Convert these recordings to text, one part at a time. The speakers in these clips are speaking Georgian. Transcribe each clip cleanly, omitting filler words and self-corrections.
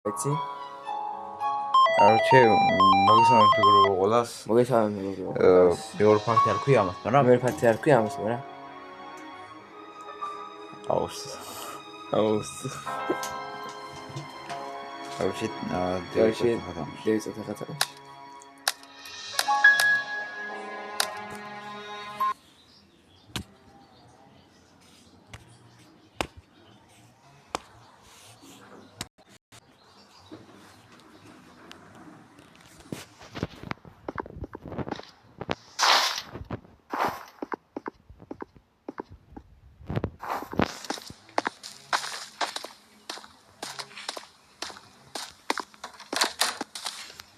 Έτσι. Короче, მოგესალმებით მეგობრებო ყველას. მოგესალმებით მეგობრებო ყველას. მეორე ფაქტი არ ქვია ამას, მაგრამ მეორე ფაქტი არ ქვია ამას, მაგრამ აუს. Короче, დევიცოთ ახლა.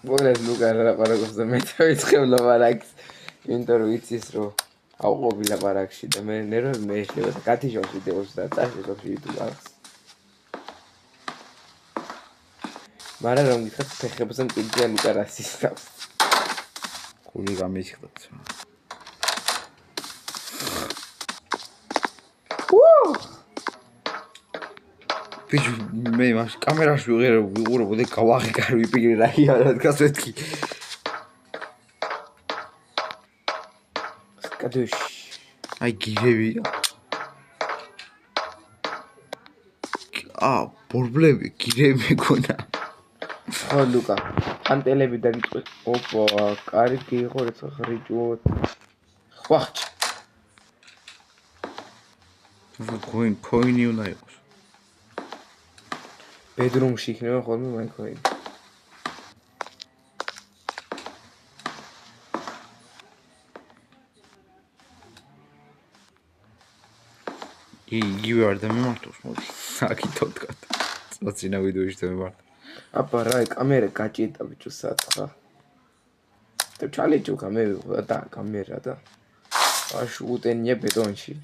მოგლეს ლუკა ლაპარაკობს და მე დავიწყებ ლაპარაკს, იმიტომ რომ იცის რომ ავყოფი ლაპარაკში და მე ნერვები მეეშლება და გათიშავს ვიდეოს და წაშლებს YouTube ახს. მაგრამ რომ გითხართ ფეხებზე მკიდია ლუკა რასისტავს. გული გამიჩხდათ. ბიჭო, მე მას კამერაში ვიყურებოდი გავაღიკარ ვიპიგრე რა იარა დგას მეთქი. კადუშ. აი გირებია. ბორბლები გირები მეკონა. ხო ლუკა, ანტელები დაგიწყეთ. ოპა, კარგი იყო როცა ხრიჭოთ. ვახჩ. კოინი უნდა იყოს. ბედრუმში იქნება ხოლმე მაინკრაფტი. იგივე არ დამემართოს მოდი. აკითო თქვა. წინა ვიდეოში დამემართ. აბა რა, კამერა გაჭირდა ბიჭო სათხა. და ჩალეჯო კამერა და კამერა და აშ უტენია ბეტონში.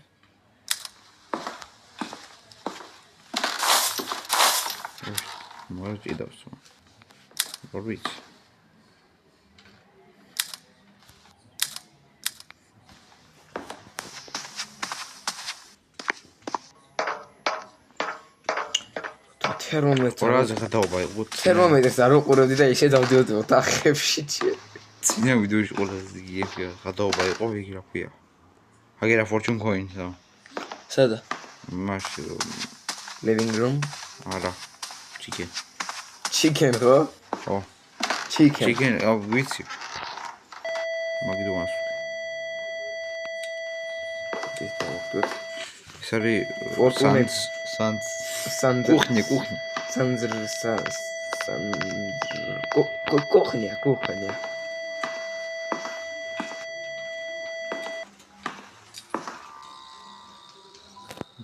Может, и да, все. Рубить. თერმომეტრი. Oraz ხათაობა იყო. თერმომეტრს არ უყურებდი და ისე დავდიოდი ოთახებში. წინა ვიდეოში ყველაზე იგი ხათაობა იყო, იგი რა ქვია. აგერა fortune coins-ა. სადა? მაშინ living room. არა. chicken. Chicken ხო? ხო. Chicken. ვიცი. მაგდომას. ეს არის სანს კუხნი. კუხნია.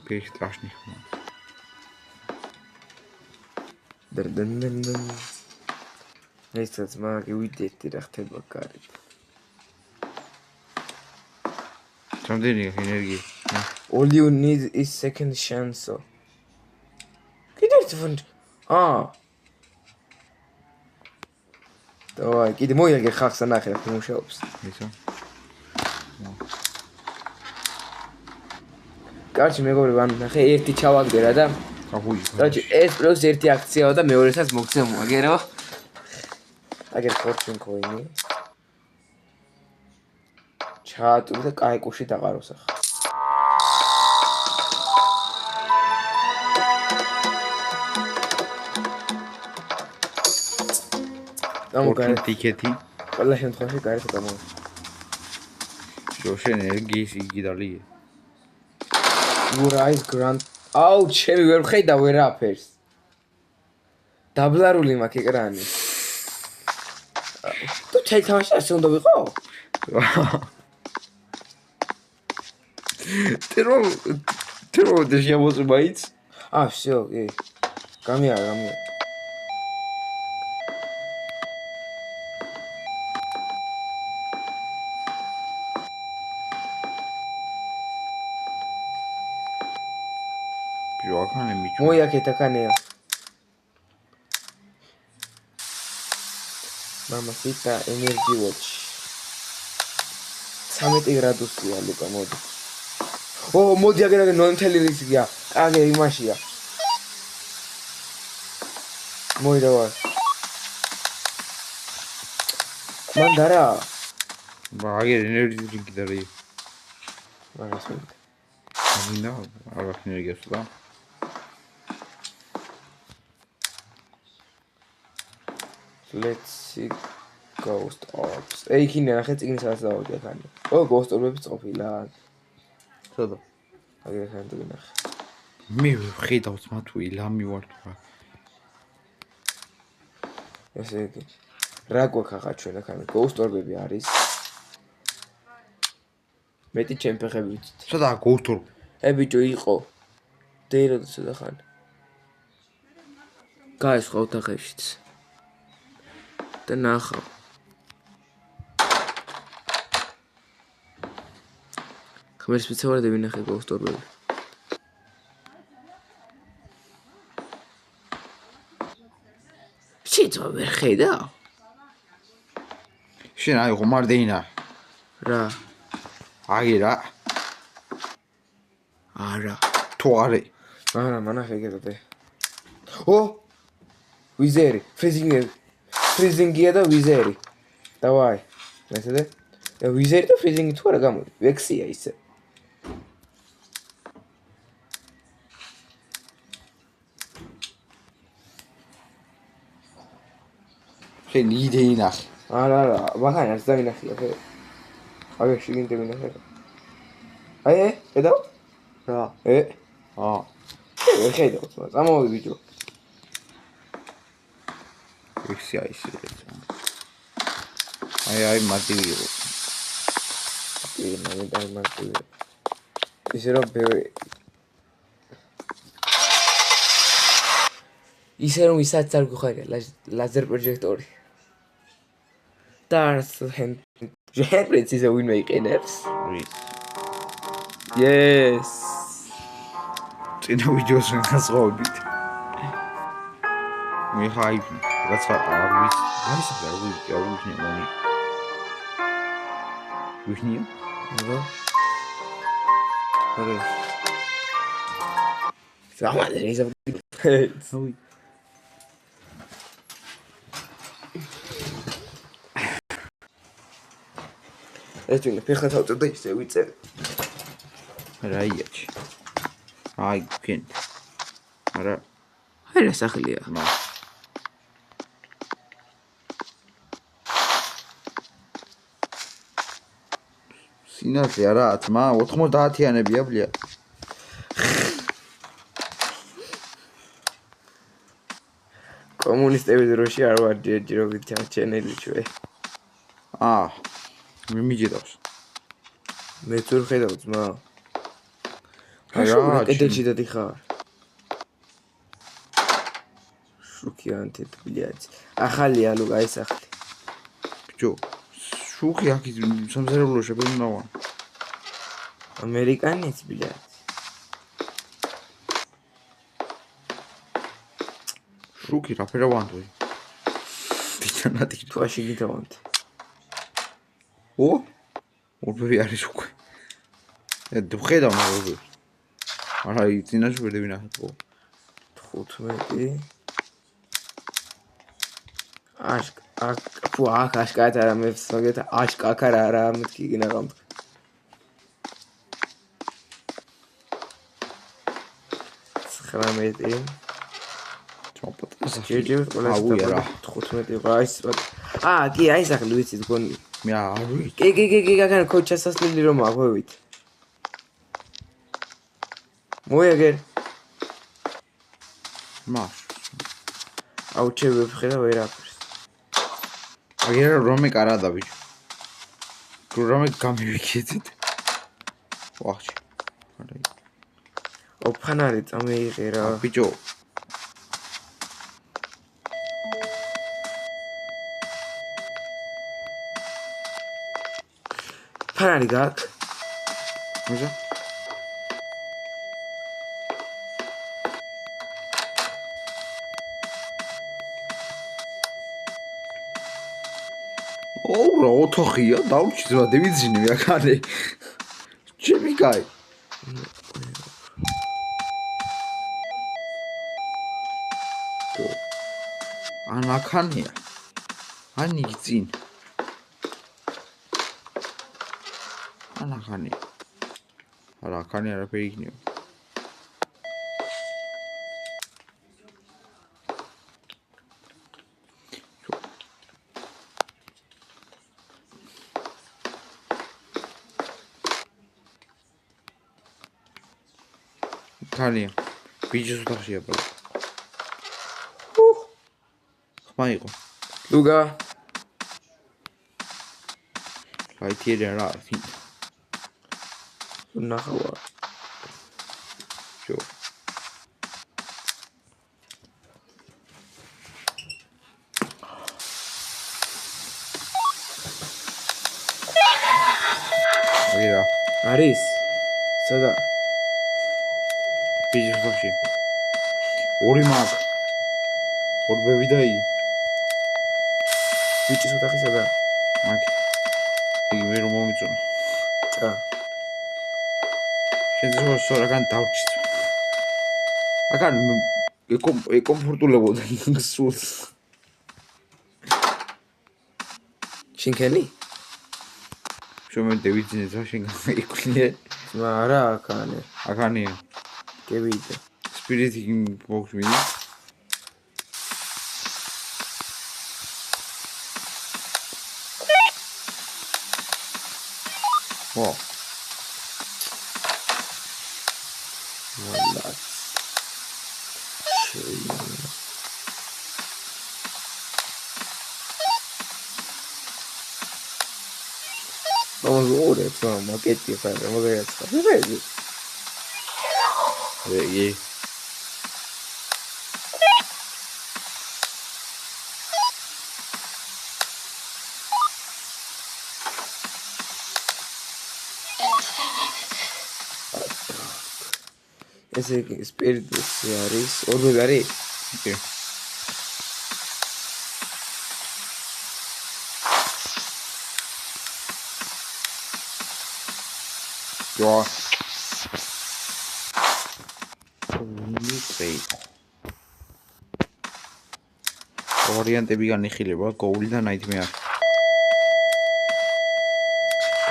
Пейш страшный. Дэн. Эцэц маги уйдет რა ხდება კარით. Რამდენი ენერგია? All you need is second chance. კიდე ერთი ფონტ. დავაი, კიდე მოიაგე ხახს ნახე რა მუშაობს. ისო. კარჩი მეგობრებო, ან ნახე ერთი ჩავაგდერა და აღვიძე. ეს პლუს ერთი აქციაა და მეორესაც მოგცემო, აგერო. აგერ fortune coin-ი. ჩაატური და კაიკუში დაყაროს ახლა. გამოგარე ტიკეტი. ყველა შემთხვევაში კარგად გამოვა. შენ ენერგიის იგიდალია. Ურაის გრანდ. აუ, ჩემი ვერ ხედავ ვერაფერს. დაბლარული მაქვს ეკრანი. თუ ჩაითამაში ასე უნდა ვიყო? Теро дешია მოწმაიც? всё, კი. გამიარა. Joakane michu. მოიაკეთ აქანეა. Mamacita energy watch. 13 გრადუსია ლუკა მოდი. მოდი აგერაგე ნოემთელი რისია. კაგე იმაშია. მოიდავა. მან დარა. აგერ ენერგიის დრინკი და რე. მაგას მე. მინდა არ აქვს ენერგიას და. Let's see ghost orbs. იქინე ნახე წიგნი სადაც დავაჭერ ხანი. ო ghost orbs-ები წოფილა. სადა? აგერ ხან თუ ნახე. მე ვხედავ ძმა თუ ილამი ვარ თუ რა. ესე იგი. რა გვაქვს ახლა ჩვენ ახლა ghost orb-ები არის. მეტი ჩემ ფეხები ვიცით. სადაა ghost orb? ბიჭო იყო. დეიროდესა და ხან. გაისხვა ოთახებშიც. და ნახავ. ხმერის მიცემარები ვინახე ghost orb-ები. შეიძლება ვერ ხედავ? შენ აი ხომარდეინა. რა? აგერა. არა. თუ არე. არა, მანახე გეტყვი. ო! ვიზერი, ფრიზინგია და ვიზერი. დავაი. მესედე? და ვიზერი და ფრიზინგი თუ არა გამოდი. ვექსია ისე. შენ იდეინა. არა, მაგან არც დავინახია ხე. აგერ შიგინდე ვინახე. აი, ედავ? რა? აა. ვერ ხედავ, წამოვიდი ბიჭო. ექსი აისე. აი მარტივია. აი მარტივია. ისე რომ ბევრი ისე რომ ისაც არ გიხარია ლაზერ პროჟექტორი. და არც ჟენერიც ისე ვინმე იყენებს. Yes. წინა ვიდეოს განსხვავებით. მე ხაი რაცა არ ვიცი. აი ეს არ ვიცი მონი. ვიხნია? რა? არა. სამადე ისე სოი. ეს ვინმე ფეხა თავწერ და ისე ვიწერ. რაიაჩი. აი კენ. არა. არა სახლია. მა. სინათლე არა, ძმა 90-იანებია ბლია. კომუნისტების დროში არ ვარ ჯერჯერობით ჩანელი ჩვე. აა. მე მიჯიდავს. მე თუ ხედავ ძმა. რა კედელში დადიხარ. შუქიანთეთ ბლიაც. ახალია ლუკ აი სახლი. ბიჭო, შუქი აქ სამზარეულო შეგვიძლია. ამერიკანიც ბლიაც. შუქი რა ფერავანტო. ბიჭანატი თუაში გიტავანთ. ო? ორბები არის უკვე. ხედავ მაგობი. არა, წინაშე ვერ დავინახე. 15. აქ აშკარად არა მე ვსმაგეთ აშკაკარ არა მეთქი გინაღამ. 19. ჯერჯერ ყველა რა 15 ყაის. კი, აი სახლი ვიცი გონი. მე არ ვიცი. კი, გაგან ქოჩასასლილი რომ აღვევით. მოიგერ. მას. აუჩევებ ხედა ვერაფერს. აგერა რომე კარადა ბიჭო. რომე გამივიქეცით. ვახში. არა. ოფანარი წამეიღერა. ბიჭო. ფანარი გაკ. მიზა. რა ოთახია დავჭი ზვა დევიძინი აქარე ჩემი კაი ან აქანია. ან იქ წინ. ან აქანია. არა, აქანი არაფერი იქნება. ქალია ბიჭის ოთახშია ბრატ ხმა იყო ლუგა აიტიერი რა ნახავა ჯო ვირა არის სადა ბიჭის ოთახში ორი მაგ ორი ბები და იგი ბიჭის ოთახი სადა მაგ იგი მე რომ მომიწონა და შეიძლება სორაგან დავჭის აგან ეკომფორტულებოდა სულ შინქენი შენ დევიძინე ზაშენ იქნე არა აქანე აქანია გევიდე სპირიტი ბოქს მიდი ვა მალაც მოუღურებს მაკეტი ხარ მოგეაცხა ვეღე ვეგი ესე იგი სპირიტუსი არის ორბები არის ოკეი ჯო ნიტრეი ვარიანტები განიხილება გოული და ნაითმეარი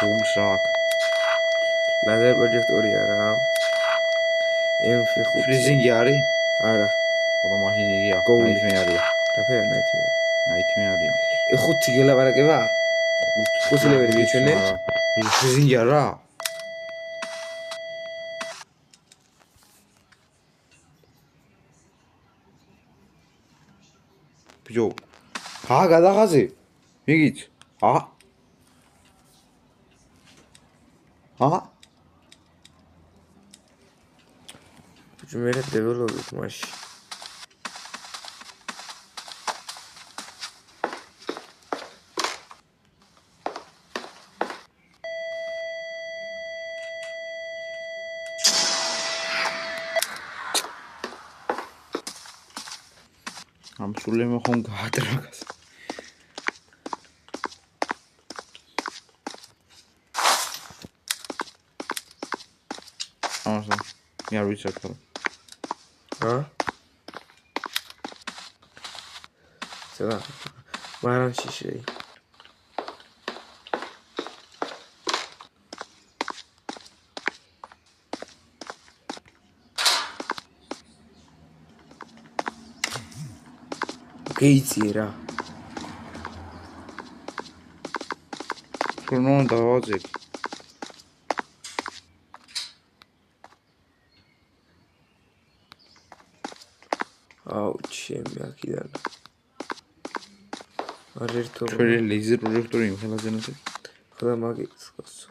გოულს რა აქვს ლაზერ პროჯექტორია რა M5 ფრიზინგი არის არა ხო მაშინ იგია გოული. ნაითმეარია რაფერა ნაითმეარია ხუთი გელაპარაკება ხუთი ლეველი გიჩვენე ფრიზინგი არა ბიჭო გადაღაზე მიგიც მე რა დეველოპერით მაშინ ამ სულემ ხომ გაატრაგას ამასა მე არ ვიცი რა ა სადა მარანში შეი გეიცი რა სულმო დავაძე აუ ჩემი აქიდან არ ერთო ჩვენი ლეზერ პროექტორი იმხელაზე ნახე ხოდა მაგის გასო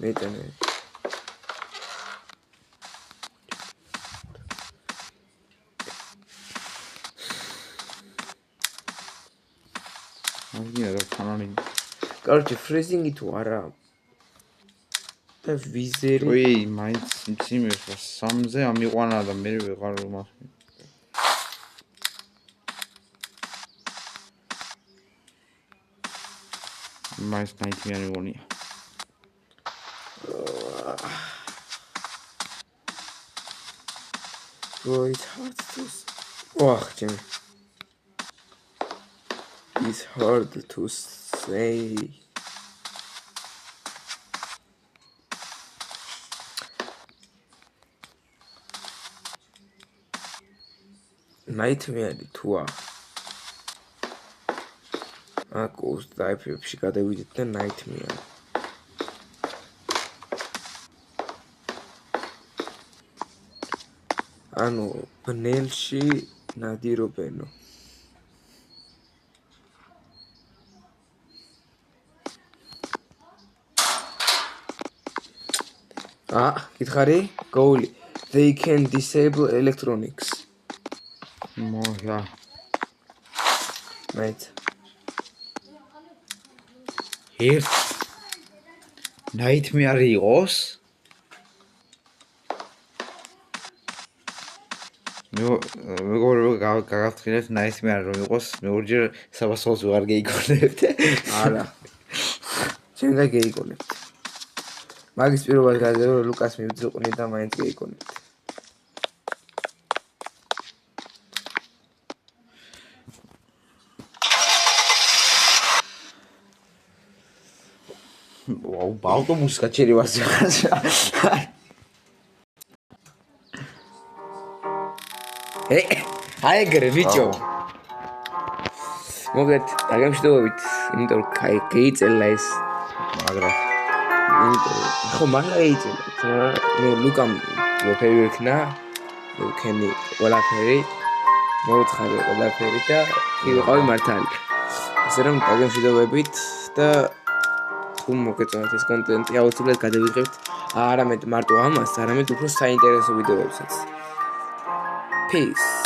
მეტანე მაგია რა ფანანი короче фрезинგი თუ არა და ვიზერი ой მაინც იმციმეს სამზე ამიყვანა და მე ვეღარ მას მაინც ნაითმეარი გონია Right, hard to ოხ ჩემი It's hard to say Nightmare თუა აკუს დაიფებში გადავიდეთ და Nightmare ანუ ბნელში ნადირობენო გითხარი გოული they can disable electronics მოია right ერთ nightmare იყოს მეგობრებო გაგაფრთხილეთ nightmare რომ იყოს მეორჯერ საბასოულს ვეღარ გეიგონებთ არა შენ გეიგონებთ მაგის პირობას გადაიღო ლუკას მივძრყვნი და მაინც გეიგონებთ ვაუ ავტობუსს გაჩერი ვასე აი ეგრე ბიჭო მოგეთ დაგემშვიდობებით იმიტომ რომ გეიწელა ეს მაგრამ ხო მართლა ეიწელა ნუ ლუკამ ვაფერი ვიქნა ლუკენი ყველაფერი მოუთხარი ყველაფერი და კი ვიყავი მართალი ასე რომ დაგემშვიდობებით და თუ მოგეწონათ ეს კონტენტი აუცილებლად გადავიღებთ არამედ მარტო ამას არამედ უფრო საინტერესო ვიდეოებსაც Peace